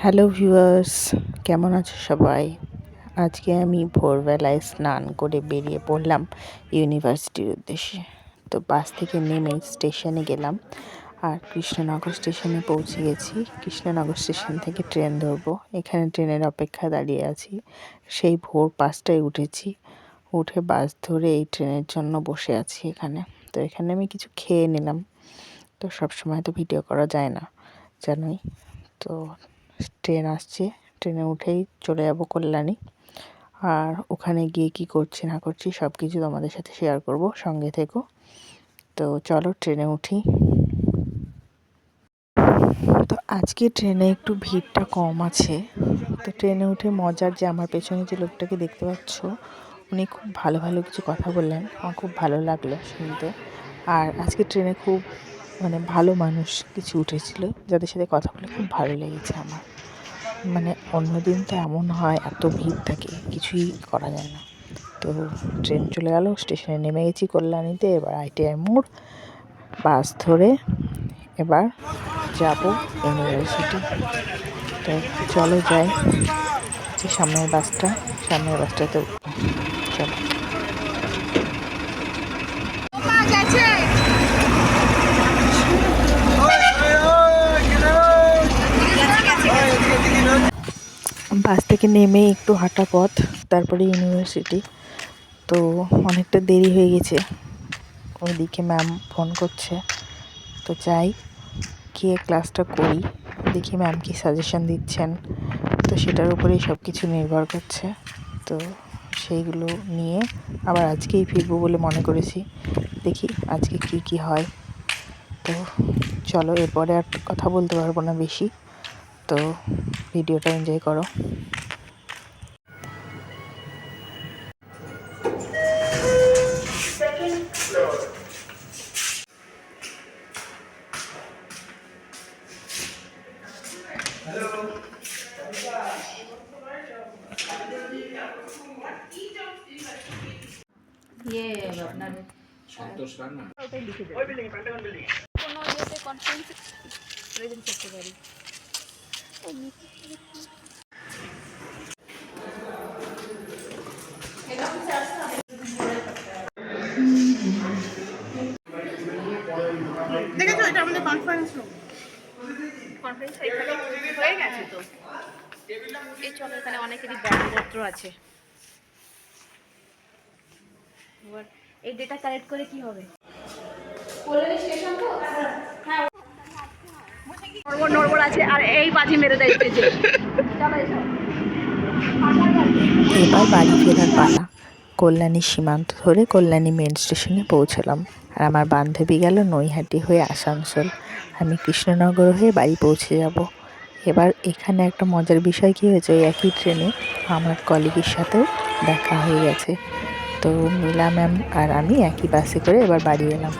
Hello viewers, কেমন আছো সবাই? আজকে আমি ভোরবেলায় স্নান করে বেরিয়ে পড়লাম ইউনিভার্সিটির উদ্দেশ্যে। তো বাস থেকে নেমে স্টেশনে গেলাম, আর কৃষ্ণনগর স্টেশনে পৌঁছে গেছি। কৃষ্ণনগর স্টেশন থেকে ট্রেন ধরবো, এখানে ট্রেনের অপেক্ষায় দাঁড়িয়ে আছি। সেই ভোর 5টায় উঠেছি, উঠে বাস ধরে এই ট্রেনের জন্য বসে আছি এখানে। তো এখানে আমি কিছু খেয়ে নিলাম। তো সবসময় তো ভিডিও করা যায় না, জানোই তো। ট্রেন আসছে, ট্রেনে উঠেই চলে যাব কল্যাণী। আর ওখানে গিয়ে কি করছি না করছি সব কিছু তোমাদের সাথে শেয়ার করব, সঙ্গে থেকো। তো চলো ট্রেনে উঠি। তো আজকে ট্রেনে একটু ভিড়টা কম আছে। তো ট্রেনে উঠে মজার যে আমার পেছনে যে লোকটাকে দেখতে পাচ্ছ, উনি খুব ভালো ভালো কিছু কথা বললেন, আমার খুব ভালো লাগলো শুনতে। আর আজকে ট্রেনে খুব ভালো মানুষ কিছু উঠেছিল, যাদের সাথে কথা বলে খুব ভালো লেগেছে আমার। অন্যদিন তো এমন হয়, এত ভিড় থাকে, কিছুই করা যায় না। তো ট্রেন চলে গেল, স্টেশনে নেমে গেছি কল্যাণীতে। এবার ITI মোড়, বাস ধরে এবার যাব ইউনিভার্সিটি। তো চলো যাই, যে সামনের বাসটাতে চলো। বাস থেকে নেমে একটু হাঁটা পথ, তারপরে ইউনিভার্সিটি। তো অনেকটা দেরি হয়ে গেছে, ওইদিকে ম্যাম ফোন করছে। তো যাই, গিয়ে ক্লাসটা করি, দেখি ম্যাম কি সাজেশন দিচ্ছেন। তো সেটার উপরেই সব কিছু নির্ভর করছে। তো সেইগুলো নিয়ে আবার আজকেই ফিরবো বলে মনে করেছি, দেখি আজকে কি হয়। তো চলো, এরপরে আর কথা বলতে পারবো না বেশি। তো ভিডিওটা এনজয় করো। সন্তোষ রান্না ওটাই লিখে দেবো, ওই বিল্ডিং এ, পেন্টাগন বিল্ডিং এ কোনো ইয়েতে কনফারেন্স প্রেজেন্ট করতে পারি। দেখেছো, এটা আমাদের কনফারেন্স রুম। কনফারেন্স এখানে হয়ে গেছে। তো এই চলো, এখানে অনেকেরই ব্যাগপত্র আছে। এবার এই ডেটা কালেক্ট করে কি হবে? নড়বড় আছে, আর এই বাজি মেরে দেয় স্টেজে। এবার বাড়ি ফেরার পালা। কল্যাণী সীমান্ত ধরে কল্যাণী মেন স্টেশনে পৌঁছলাম। আর আমার বান্ধবী গেল নৈহাটি হয়ে আসানসোল, আমি কৃষ্ণনগর হয়ে বাড়ি পৌঁছে যাব। এবার এখানে একটা মজার বিষয় কী হয়েছে, ওই একই ট্রেনে আমার কলিগের সাথেও দেখা হয়ে গেছে। তো নীলা ম্যাম আর আমি একই বাসে করে এবার বাড়ি এলাম।